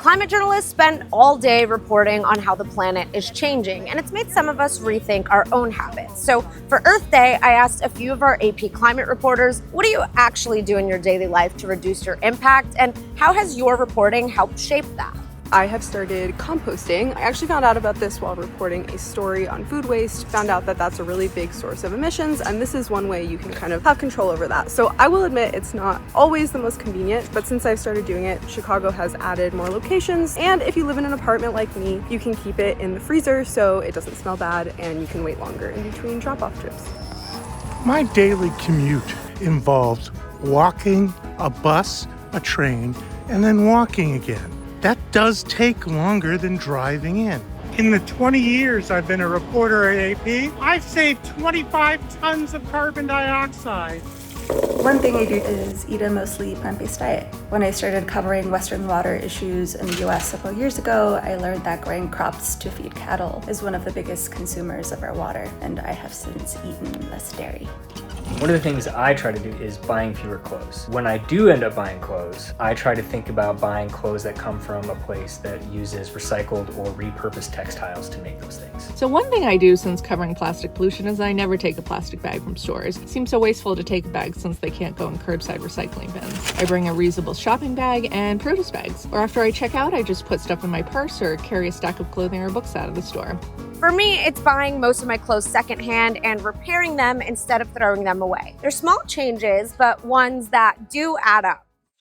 Climate journalists spend all day reporting on how the planet is changing, and it's made some of us rethink our own habits. So for Earth Day, I asked a few of our AP climate reporters, what do you actually do in your daily life to reduce your impact, and how has your reporting helped shape that? I have started composting. I actually found out about this while reporting a story on food waste, found out that that's a really big source of emissions, and this is one way you can kind of have control over that. So I will admit it's not always the most convenient, but since I've started doing it, Chicago has added more locations, and if you live in an apartment like me, you can keep it in the freezer so it doesn't smell bad and you can wait longer in between drop-off trips. My daily commute involves walking, a bus, a train, and then walking again. That does take longer than driving in. In the 20 years I've been a reporter at AP, I've saved 25 tons of carbon dioxide. One thing I do is eat a mostly plant-based diet. When I started covering Western water issues in the US several years ago, I learned that growing crops to feed cattle is one of the biggest consumers of our water, and I have since eaten less dairy. One of the things I try to do is buying fewer clothes. When I do end up buying clothes, I try to think about buying clothes that come from a place that uses recycled or repurposed textiles to make those things. So one thing I do since covering plastic pollution is I never take a plastic bag from stores. It seems so wasteful to take a bag since they can't go in curbside recycling bins. I bring a reusable shopping bag and produce bags. Or after I check out, I just put stuff in my purse or carry a stack of clothing or books out of the store. For me, it's buying most of my clothes secondhand and repairing them instead of throwing them away. They're small changes, but ones that do add up.